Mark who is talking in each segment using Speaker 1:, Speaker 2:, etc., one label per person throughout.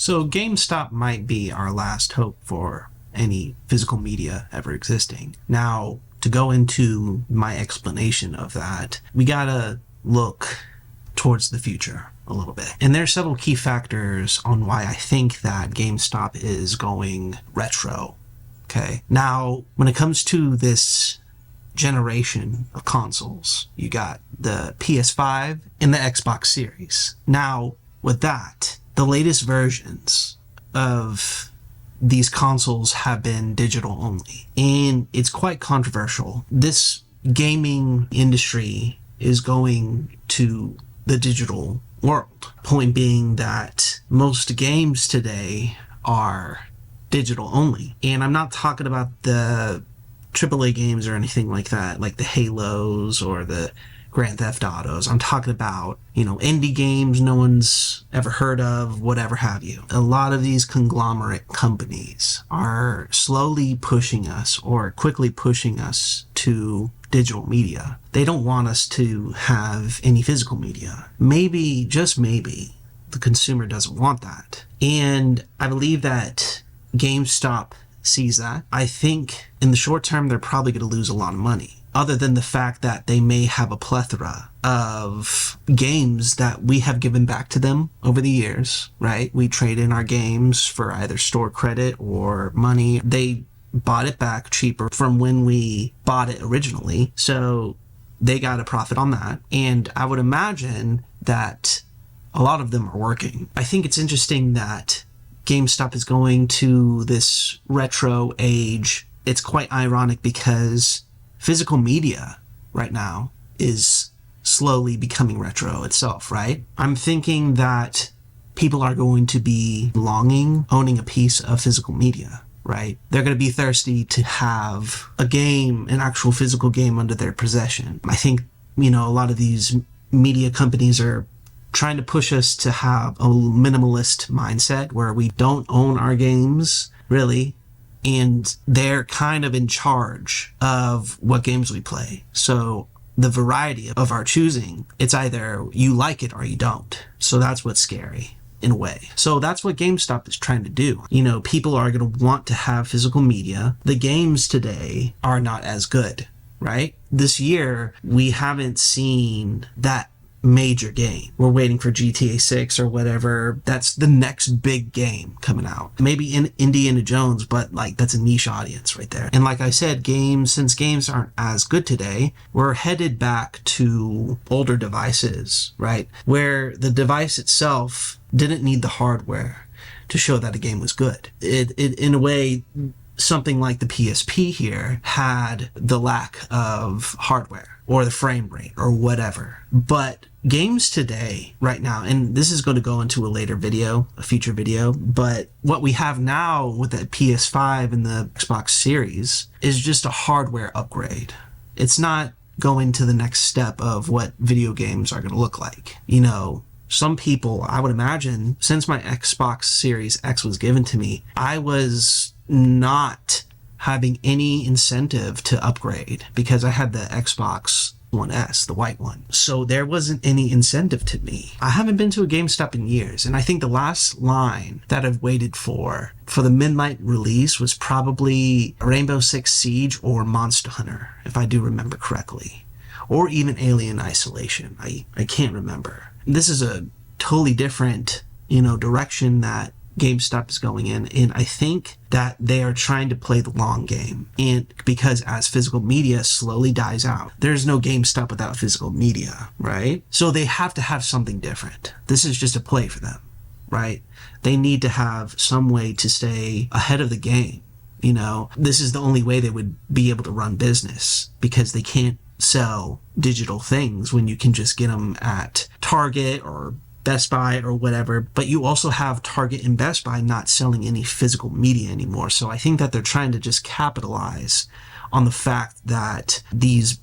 Speaker 1: So GameStop might be our last hope for any physical media ever existing. Now, to go into my explanation of that, we gotta look towards the future a little bit. And there's several key factors on why I think that GameStop is going retro. Okay. Now, when it comes to this generation of consoles, you got the PS5 and the Xbox Series. Now, with that, the latest versions of these consoles have been digital only, and it's quite controversial. This gaming industry is going to the digital world. Point being that most games today are digital only. And I'm not talking about the AAA games or anything like that, like the Halos or the Grand Theft Autos. I'm talking about, indie games no one's ever heard of, whatever have you. A lot of these conglomerate companies are slowly pushing us or quickly pushing us to digital media. They don't want us to have any physical media. Maybe, just maybe, the consumer doesn't want that. And I believe that GameStop sees that. I think in the short term, they're probably going to lose a lot of money, other than the fact that they may have a plethora of games that we have given back to them over the years, right? We trade in our games for either store credit or money. They bought it back cheaper from when we bought it originally, so they got a profit on that. And I would imagine that a lot of them are working. I think it's interesting that GameStop is going to this retro age. It's quite ironic because physical media right now is slowly becoming retro itself, right? I'm thinking that people are going to be owning a piece of physical media, right? They're going to be thirsty to have a game, an actual physical game under their possession. I think, a lot of these media companies are trying to push us to have a minimalist mindset where we don't own our games, really, and they're kind of in charge of what games we play. So the variety of our choosing, it's either you like it or you don't. So that's what's scary in a way. So that's what GameStop is trying to do. People are going to want to have physical media. The games today are not as good, right? This year, we haven't seen that major game. We're waiting for GTA 6 or whatever. That's the next big game coming out. Maybe in Indiana Jones, but that's a niche audience right there. And like I said, since games aren't as good today, we're headed back to older devices, right? Where the device itself didn't need the hardware to show that a game was good. It in a way, something like the PSP here had the lack of hardware or the frame rate or whatever. But games today, right now, and this is going to go into a future video, but what we have now with the PS5 and the Xbox Series is just a hardware upgrade. It's not going to the next step of what video games are going to look like. Some people, I would imagine, since my Xbox Series X was given to me, I was not having any incentive to upgrade because I had the Xbox One S, the white one. So there wasn't any incentive to me. I haven't been to a GameStop in years, and I think the last line that I've waited for the midnight release was probably Rainbow Six Siege or Monster Hunter, if I do remember correctly. Or even Alien Isolation. I can't remember. This is a totally different, direction that GameStop is going in, and I think that they are trying to play the long game. And because as physical media slowly dies out, there's no GameStop without physical media, right? So they have to have something different. This is just a play for them, right? They need to have some way to stay ahead of the game. This is the only way they would be able to run business, because they can't sell digital things when you can just get them at Target or Best Buy or whatever. But you also have Target and Best Buy not selling any physical media anymore. So I think that they're trying to just capitalize on the fact that these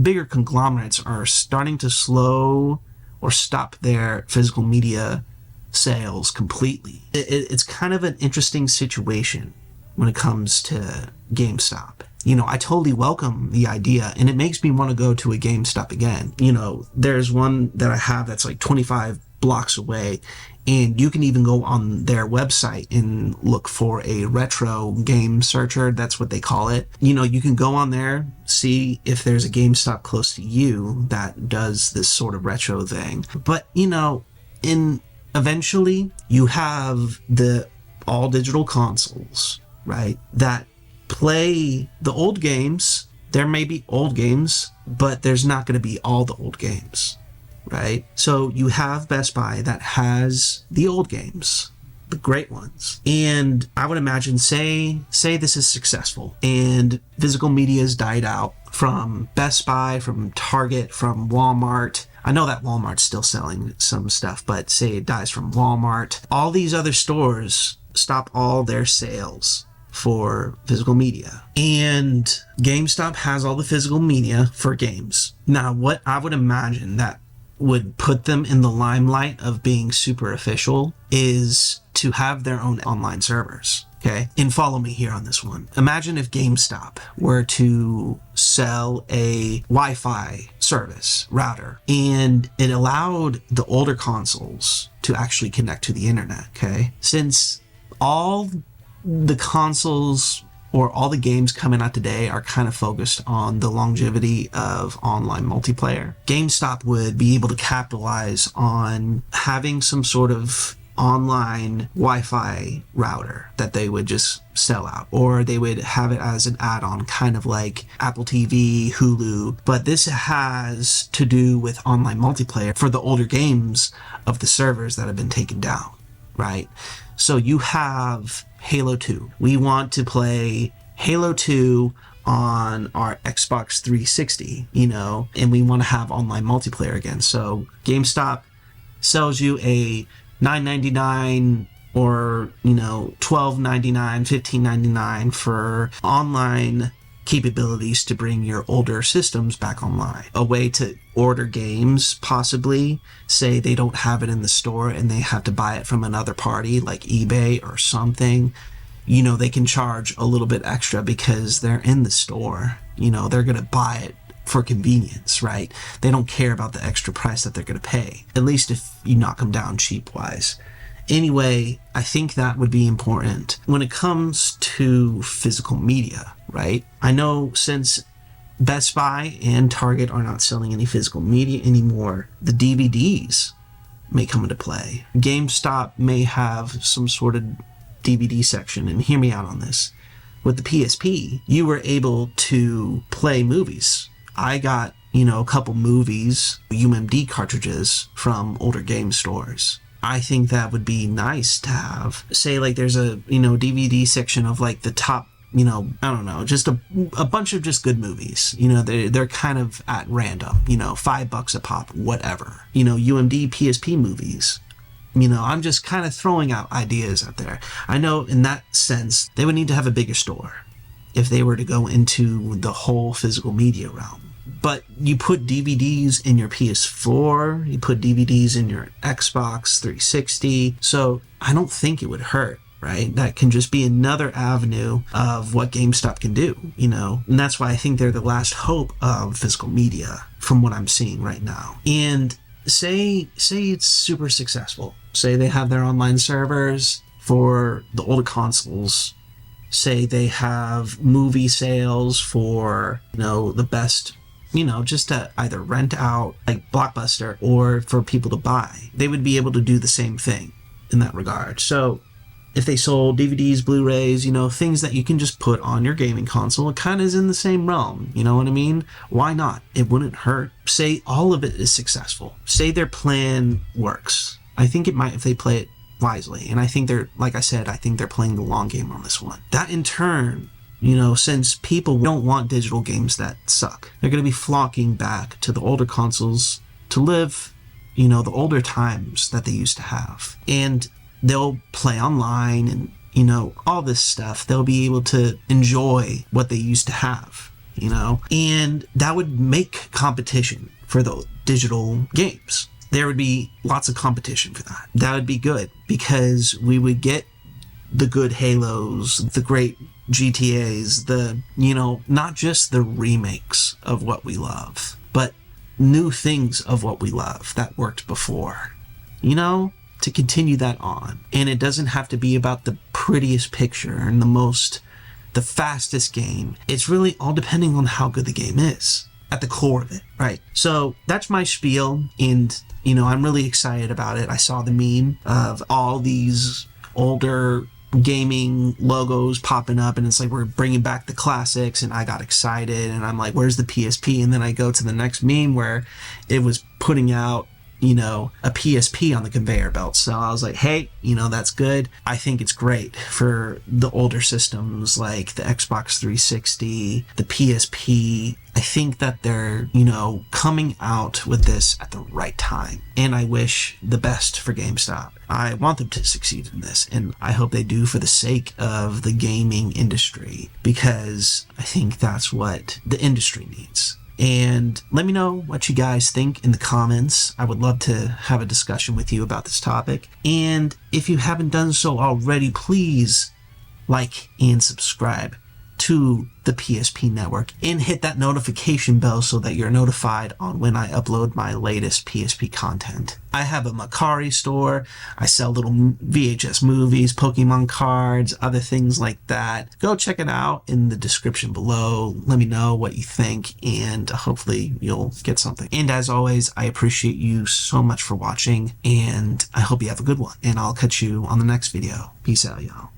Speaker 1: bigger conglomerates are starting to slow or stop their physical media sales completely. It's kind of an interesting situation when it comes to GameStop. I totally welcome the idea, and it makes me want to go to a GameStop again. There's one that I have that's like 25 blocks away, And you can even go on their website and look for a retro game searcher. That's what they call it. You can go on there, see if there's a GameStop close to you that does this sort of retro thing. But, eventually you have the all digital consoles, right, that play the old games. There may be old games, but there's not going to be all the old games, right? So you have Best Buy that has the old games, the great ones. And I would imagine, say this is successful and physical media has died out from Best Buy, from Target, from Walmart. I know that Walmart's still selling some stuff, but say it dies from Walmart. All these other stores stop all their sales for physical media. And GameStop has all the physical media for games. Now, what I would imagine that would put them in the limelight of being super official is to have their own online servers. Okay, and follow me here on this one. Imagine if GameStop were to sell a Wi-Fi service router and it allowed the older consoles to actually connect to the internet. Okay, since all the consoles or all the games coming out today are kind of focused on the longevity of online multiplayer, GameStop would be able to capitalize on having some sort of online Wi-Fi router that they would just sell out, or they would have it as an add-on, kind of like Apple TV, Hulu. But this has to do with online multiplayer for the older games of the servers that have been taken down, right? So you have Halo 2. We want to play Halo 2 on our Xbox 360, and we want to have online multiplayer again. So GameStop sells you a $9.99 or $12.99, $15.99 for online capabilities to bring your older systems back online. A way to order games, possibly. Say they don't have it in the store and they have to buy it from another party like eBay or something. They can charge a little bit extra because they're in the store. They're going to buy it for convenience, right? They don't care about the extra price that they're going to pay, at least if you knock them down cheap wise. Anyway, I think that would be important when it comes to physical media, right? I know since Best Buy and Target are not selling any physical media anymore, the DVDs may come into play. GameStop may have some sort of DVD section, and hear me out on this. With the PSP, you were able to play movies. I got, a couple movies, UMD cartridges from older game stores. I think that would be nice to have. Say like there's a, DVD section of like the top, I don't know, just a bunch of just good movies. They're kind of at random, $5 a pop, whatever. UMD PSP movies. I'm just kind of throwing out ideas out there. I know in that sense, they would need to have a bigger store if they were to go into the whole physical media realm. But you put DVDs in your PS4, you put DVDs in your Xbox 360, so I don't think it would hurt, right? That can just be another avenue of what GameStop can do, And that's why I think they're the last hope of physical media from what I'm seeing right now. And say it's super successful. Say they have their online servers for the older consoles. Say they have movie sales for, the best, just to either rent out like Blockbuster or for people to buy. They would be able to do the same thing in that regard. So if they sold DVDs, Blu-rays, things that you can just put on your gaming console, it kind of is in the same realm. You know what I mean? Why not? It wouldn't hurt. Say all of it is successful. Say their plan works. I think it might if they play it wisely. And I think like I said, I think they're playing the long game on this one. That in turn, since people don't want digital games that suck, they're going to be flocking back to the older consoles to live, the older times that they used to have. And they'll play online and, all this stuff. They'll be able to enjoy what they used to have, and that would make competition for the digital games. There would be lots of competition for that. That would be good because we would get the good Halos, the great GTAs, not just the remakes of what we love, but new things of what we love that worked before. to continue that on. And it doesn't have to be about the prettiest picture and the fastest game. It's really all depending on how good the game is at the core of it, right? So that's my spiel, and I'm really excited about it. I saw the meme of all these older gaming logos popping up, and it's like we're bringing back the classics, and I got excited, and I'm like, where's the PSP? And then I go to the next meme where it was putting out a PSP on the conveyor belt. So I was like, hey, that's good. I think it's great for the older systems like the Xbox 360, the PSP. I think that they're, coming out with this at the right time. And I wish the best for GameStop. I want them to succeed in this, and I hope they do for the sake of the gaming industry, because I think that's what the industry needs. And let me know what you guys think in the comments. I would love to have a discussion with you about this topic. And if you haven't done so already, please like and subscribe to the PSP Network and hit that notification bell so that you're notified on when I upload my latest PSP content. I have a Macari store. I sell little VHS movies, Pokemon cards, other things like that. Go check it out in the description below. Let me know what you think, and hopefully you'll get something. And as always, I appreciate you so much for watching, and I hope you have a good one. And I'll catch you on the next video. Peace out, y'all.